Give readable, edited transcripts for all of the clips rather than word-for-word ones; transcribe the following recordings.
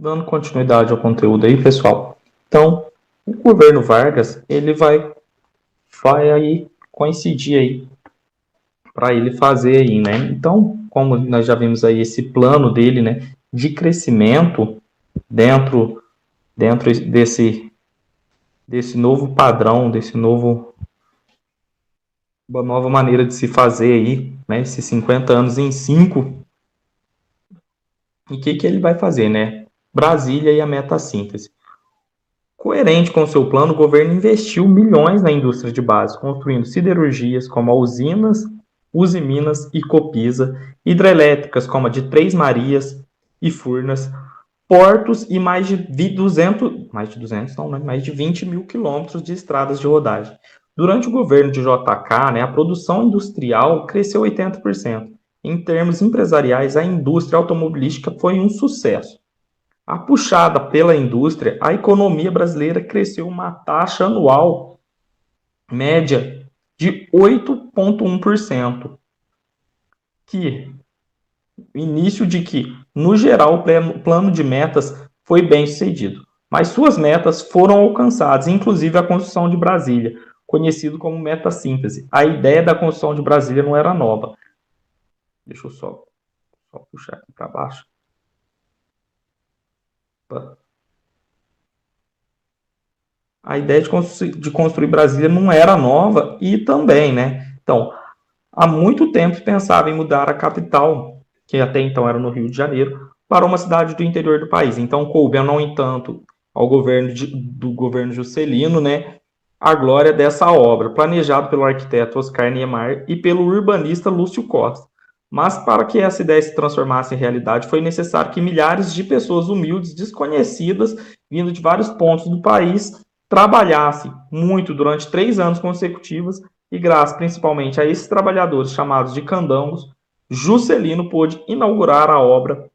Dando continuidade ao conteúdo aí, pessoal. Então, o governo Vargas, ele vai aí coincidir aí para ele fazer aí, né? Então, como nós já vimos aí esse plano dele, né, de crescimento dentro desse novo padrão, uma nova maneira de se fazer aí, né, esses 50 anos em 5. E o que ele vai fazer, né? Brasília e a meta-síntese. Coerente com seu plano, o governo investiu milhões na indústria de base, construindo siderurgias como a Usiminas e Copisa, hidrelétricas como a de Três Marias e Furnas, portos e mais de 200 não, né? Mais de 20 mil quilômetros de estradas de rodagem. Durante o governo de JK, né, a produção industrial cresceu 80%. Em termos empresariais, a indústria automobilística foi um sucesso. A puxada pela indústria, a economia brasileira cresceu uma taxa anual média de 8,1%, que início de que, no geral, o plano de metas foi bem sucedido. Mas suas metas foram alcançadas, inclusive a construção de Brasília, conhecido como meta-síntese. A ideia da construção de Brasília não era nova. Deixa eu só puxar aqui para baixo. A ideia de construir Brasília não era nova e também, né? Então, há muito tempo pensava em mudar a capital, que até então era no Rio de Janeiro, para uma cidade do interior do país. Então, coube, no entanto, ao do governo Juscelino, né, a glória dessa obra, planejado pelo arquiteto Oscar Niemeyer e pelo urbanista Lúcio Costa. Mas para que essa ideia se transformasse em realidade, foi necessário que milhares de pessoas humildes, desconhecidas, vindo de vários pontos do país, trabalhassem muito durante 3 anos consecutivos e graças principalmente a esses trabalhadores chamados de candangos, Juscelino pôde inaugurar a obra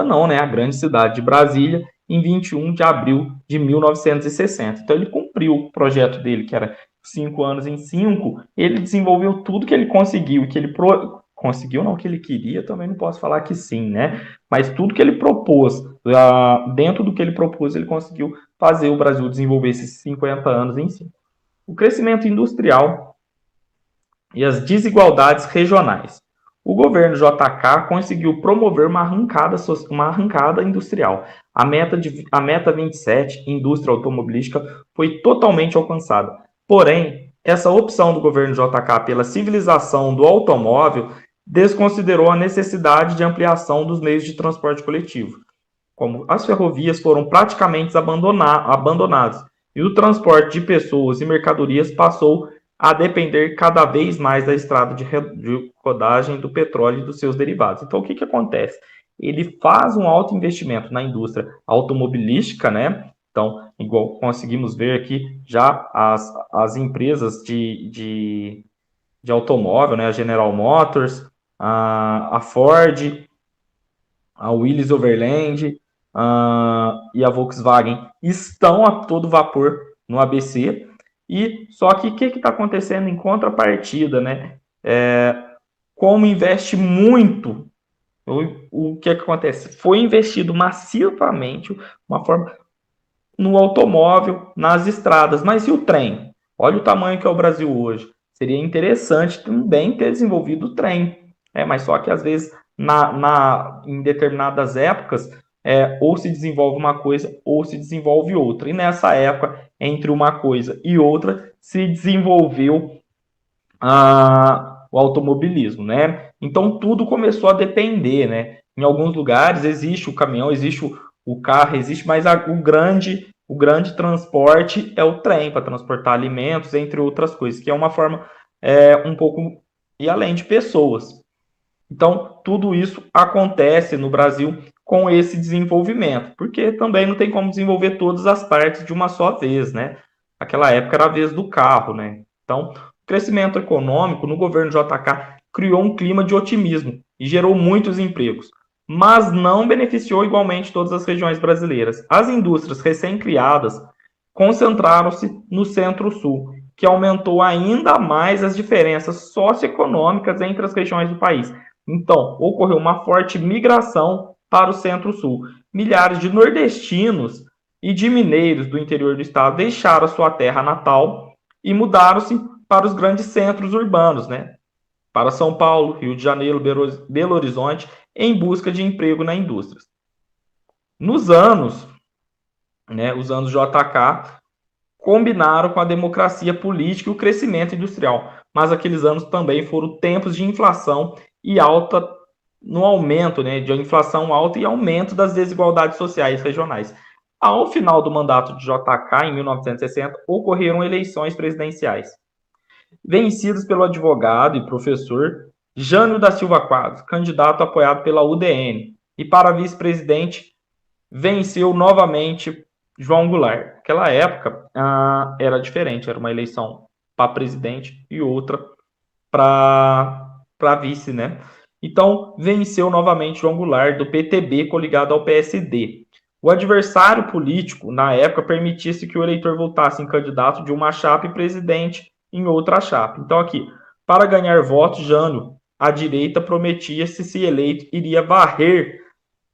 não, né, a grande cidade de Brasília, em 21 de abril de 1960. Então ele cumpriu o projeto dele, que era 5 anos em 5, ele desenvolveu tudo que ele conseguiu, que ele conseguiu não que ele queria, também não posso falar que sim, né? Mas tudo que ele propôs, dentro do que ele propôs, ele conseguiu fazer o Brasil desenvolver esses 50 anos em 5. O crescimento industrial e as desigualdades regionais. O governo JK conseguiu promover uma arrancada industrial. A meta 27, indústria automobilística, foi totalmente alcançada. Porém, essa opção do governo JK pela civilização do automóvel desconsiderou a necessidade de ampliação dos meios de transporte coletivo, como as ferrovias foram praticamente abandonadas e o transporte de pessoas e mercadorias passou a depender cada vez mais da estrada de rodagem do petróleo e dos seus derivados. Então, o que acontece? Ele faz um alto investimento na indústria automobilística, né? Então, igual conseguimos ver aqui, já as empresas de automóvel, né? A General Motors, a Ford, a Willys Overland e a Volkswagen estão a todo vapor no ABC. E só que o que está acontecendo em contrapartida, né? Como investe muito, o que acontece? Foi investido massivamente, uma forma no automóvel, nas estradas, mas e o trem? Olha o tamanho que é o Brasil hoje. Seria interessante também ter desenvolvido o trem, mas só que às vezes em determinadas épocas ou se desenvolve uma coisa ou se desenvolve outra. E nessa época, entre uma coisa e outra, se desenvolveu o automobilismo, né? Então tudo começou a depender, né? Em alguns lugares existe o caminhão, existe o carro, existe, mas o grande transporte é o trem para transportar alimentos, entre outras coisas, que é uma forma um pouco e além de pessoas. Então tudo isso acontece no Brasil com esse desenvolvimento, porque também não tem como desenvolver todas as partes de uma só vez, né? Aquela época era a vez do carro, né? Então o crescimento econômico no governo JK criou um clima de otimismo e gerou muitos empregos, mas não beneficiou igualmente todas as regiões brasileiras. As indústrias recém-criadas concentraram-se no Centro-Sul, que aumentou ainda mais as diferenças socioeconômicas entre as regiões do país. Então, ocorreu uma forte migração para o Centro-Sul. Milhares de nordestinos e de mineiros do interior do estado deixaram sua terra natal e mudaram-se para os grandes centros urbanos, né? Para São Paulo, Rio de Janeiro, Belo Horizonte, em busca de emprego na indústria. Nos anos, né, os anos JK combinaram com a democracia política e o crescimento industrial, mas aqueles anos também foram tempos de inflação e alta no aumento, né, de inflação alta e aumento das desigualdades sociais regionais. Ao final do mandato de JK, em 1960, ocorreram eleições presidenciais, vencidas pelo advogado e professor Jânio da Silva Quadros, candidato apoiado pela UDN, e para vice-presidente venceu novamente João Goulart. Naquela época era diferente, era uma eleição para presidente e outra para vice, né? Então, venceu novamente João Goulart, do PTB, coligado ao PSD. O adversário político, na época, permitisse que o eleitor votasse em candidato de uma chapa e presidente em outra chapa. Então, aqui, para ganhar votos, Jânio, a direita prometia, se eleito, iria varrer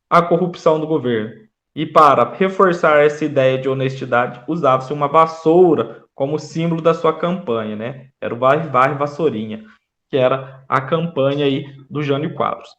a corrupção do governo. E para reforçar essa ideia de honestidade, usava-se uma vassoura como símbolo da sua campanha, né? Era o Varre Varre Vassourinha, que era a campanha aí do Jânio Quadros.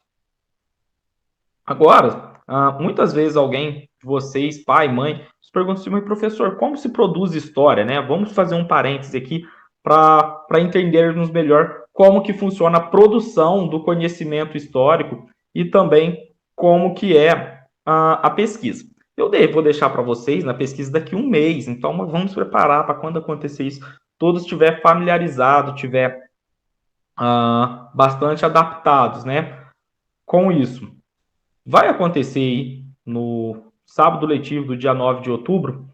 Agora, muitas vezes alguém, vocês, pai, mãe, se pergunta assim, mas professor, como se produz história, né? Vamos fazer um parêntese aqui para entendermos melhor como que funciona a produção do conhecimento histórico e também como que é a pesquisa. Eu vou deixar para vocês na pesquisa daqui a um mês, então vamos preparar para quando acontecer isso, todos estiver familiarizado, tiver bastante adaptados, né, com isso. Vai acontecer aí no sábado letivo do dia 9 de outubro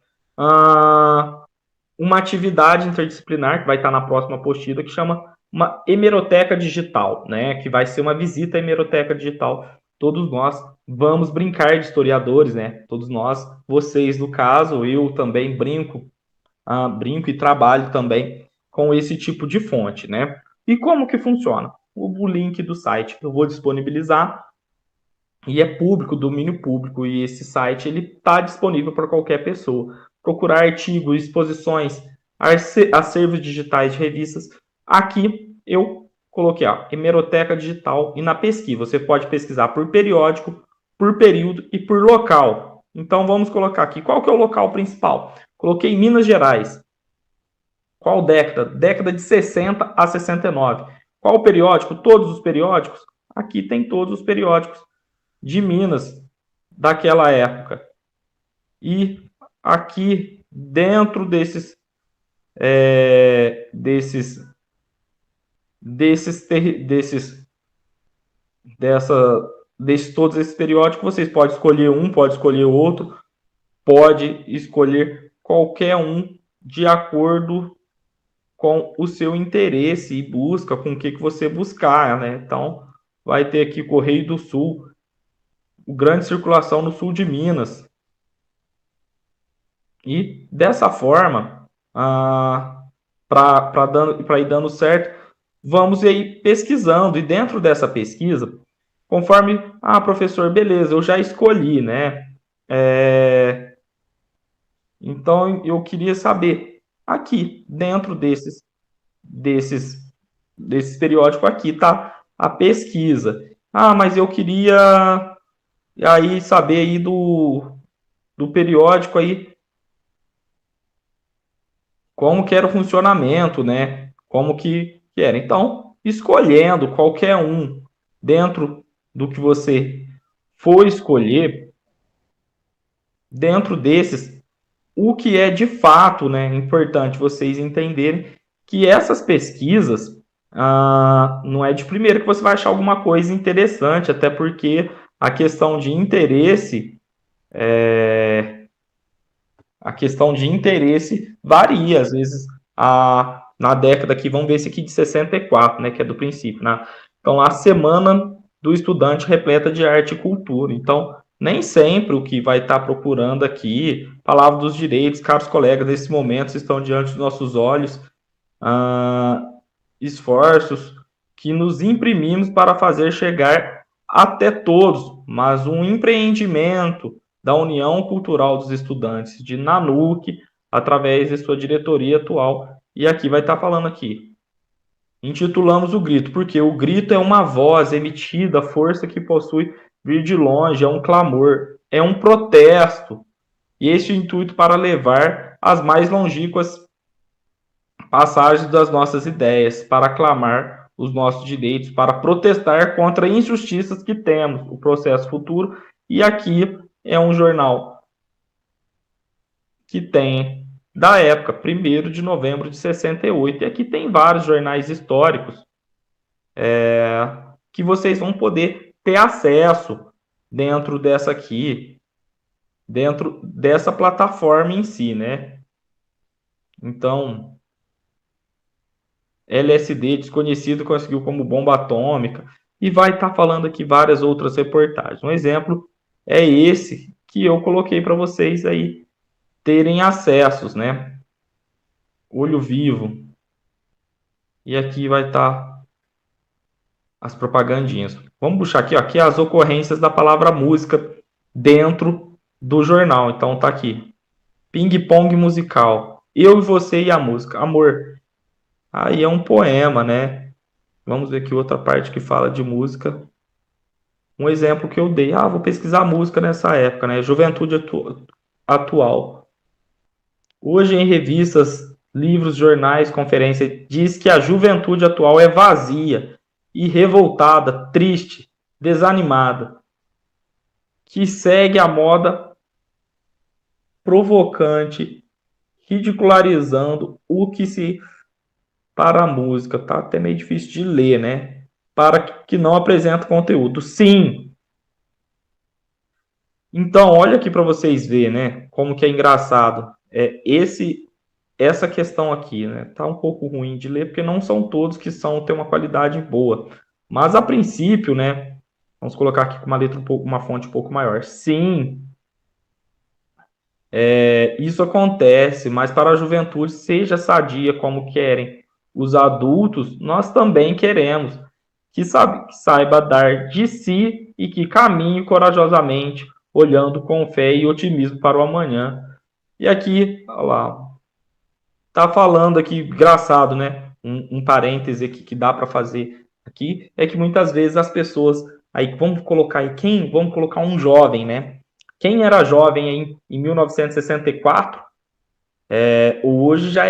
uma atividade interdisciplinar que vai estar na próxima apostila que chama uma hemeroteca digital, né, que vai ser uma visita à hemeroteca digital. Todos nós vamos brincar de historiadores, né? Todos nós, vocês no caso, eu também brinco e trabalho também com esse tipo de fonte, né? E como que funciona? O link do site que eu vou disponibilizar e é público, domínio público, e esse site ele está disponível para qualquer pessoa. Procurar artigos, exposições, acervos digitais de revistas. Aqui eu coloquei a hemeroteca digital e na pesquisa você pode pesquisar por periódico, por período e por local. Então vamos colocar aqui, qual que é o local principal? Coloquei Minas Gerais. Qual década? Década de 60 a 69. Qual o periódico? Todos os periódicos? Aqui tem todos os periódicos de Minas daquela época. E aqui dentro desses todos esses periódicos, vocês podem escolher um, pode escolher outro, pode escolher qualquer um de acordo com o seu interesse e busca, com o que você buscar, né? Então, vai ter aqui Correio do Sul, o Grande Circulação no sul de Minas. E dessa forma, para ir dando certo, vamos aí pesquisando. E dentro dessa pesquisa, conforme, professor, beleza, eu já escolhi, né? Então, eu queria saber, aqui, dentro desses periódicos aqui, tá a pesquisa. Mas eu queria aí saber aí do periódico aí, como que era o funcionamento, né? Como que era. Então, escolhendo qualquer um dentro do que você for escolher, dentro desses, o que é de fato, né, importante vocês entenderem que essas pesquisas não é de primeira que você vai achar alguma coisa interessante, até porque a questão de interesse varia, às vezes na década aqui, vamos ver esse aqui de 64, né, que é do princípio, né? Então, a semana do estudante repleta de arte e cultura. Então, nem sempre o que vai estar procurando aqui, palavra dos direitos, caros colegas, nesse momento estão diante dos nossos olhos esforços que nos imprimimos para fazer chegar até todos, mas um empreendimento da União Cultural dos Estudantes de Nanuque, através de sua diretoria atual. E aqui vai estar falando aqui. Intitulamos o grito, porque o grito é uma voz emitida, força que possui vir de longe, é um clamor, é um protesto. E este intuito para levar as mais longínquas passagens das nossas ideias, para clamar os nossos direitos, para protestar contra injustiças que temos, o processo futuro. E aqui é um jornal que tem da época, 1º de novembro de 68. E aqui tem vários jornais históricos que vocês vão poder ter acesso dentro dessa aqui, dentro dessa plataforma em si, né? Então, LSD, desconhecido, conseguiu como bomba atômica, e vai estar falando aqui várias outras reportagens. Um exemplo é esse que eu coloquei para vocês aí terem acessos, né? Olho Vivo. E aqui vai estar as propagandinhas. Vamos puxar aqui, ó, aqui as ocorrências da palavra música dentro do jornal. Então tá aqui. Ping-pong musical. Eu e você e a música. Amor. Aí é um poema, né? Vamos ver aqui outra parte que fala de música. Um exemplo que eu dei. Vou pesquisar música nessa época, né? Juventude atual. Hoje em revistas, livros, jornais, conferências, diz que a juventude atual é vazia e revoltada, triste, desanimada, que segue a moda provocante, ridicularizando o que se para a música, tá até meio difícil de ler, né? Para que não apresenta conteúdo. Sim. Então, olha aqui para vocês verem, né? Como que é engraçado. Essa questão aqui, né? Tá um pouco ruim de ler, porque não são todos que têm uma qualidade boa. Mas a princípio, né? Vamos colocar aqui com uma letra uma fonte um pouco maior. Sim, isso acontece, mas para a juventude seja sadia como querem os adultos, nós também queremos que saiba dar de si e que caminhe corajosamente, olhando com fé e otimismo para o amanhã. E aqui, olha lá, tá falando aqui, engraçado, né? Um parêntese aqui que dá para fazer aqui é que muitas vezes as pessoas, aí vamos colocar aí quem, vamos colocar um jovem, né? Quem era jovem em 1964, hoje já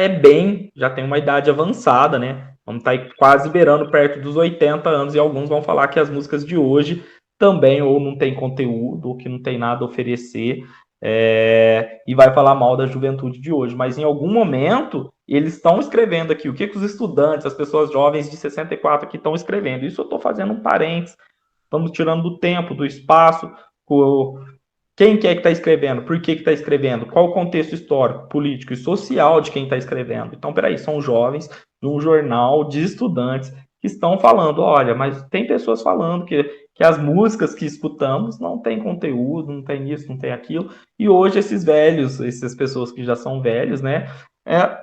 tem uma idade avançada, né? Vamos estar aí quase beirando perto dos 80 anos e alguns vão falar que as músicas de hoje também ou não tem conteúdo ou que não tem nada a oferecer, e vai falar mal da juventude de hoje. Mas em algum momento eles estão escrevendo aqui o que os estudantes, as pessoas jovens de 64 aqui estão escrevendo. Isso eu estou fazendo um parênteses, estamos tirando do tempo, do espaço, quem que é que está escrevendo? Por que está escrevendo? Qual o contexto histórico, político e social de quem está escrevendo? Então, peraí, são jovens de um jornal de estudantes que estão falando, olha, mas tem pessoas falando que as músicas que escutamos não tem conteúdo, não tem isso, não tem aquilo, e hoje esses velhos, essas pessoas que já são velhos, né,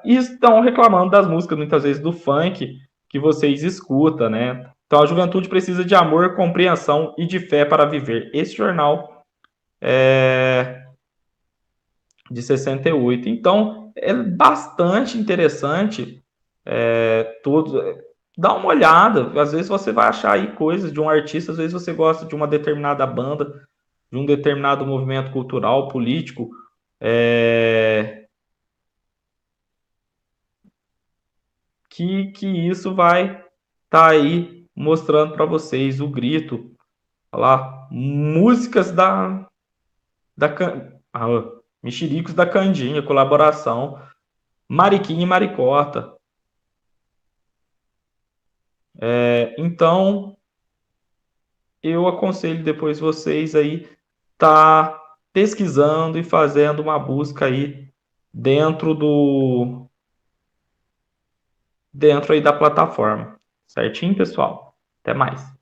estão reclamando das músicas, muitas vezes do funk que vocês escutam, né? Então, a juventude precisa de amor, compreensão e de fé para viver. Esse jornal de 68. Então, é bastante interessante tudo. Dá uma olhada. Às vezes você vai achar aí coisas de um artista, às vezes você gosta de uma determinada banda, de um determinado movimento cultural, político. Que isso vai estar aí mostrando para vocês o grito. Olha lá, músicas Mexericos da Candinha, colaboração, Mariquinha e Maricota. Então, eu aconselho depois vocês aí tá pesquisando e fazendo uma busca aí dentro dentro aí da plataforma. Certinho, pessoal? Até mais.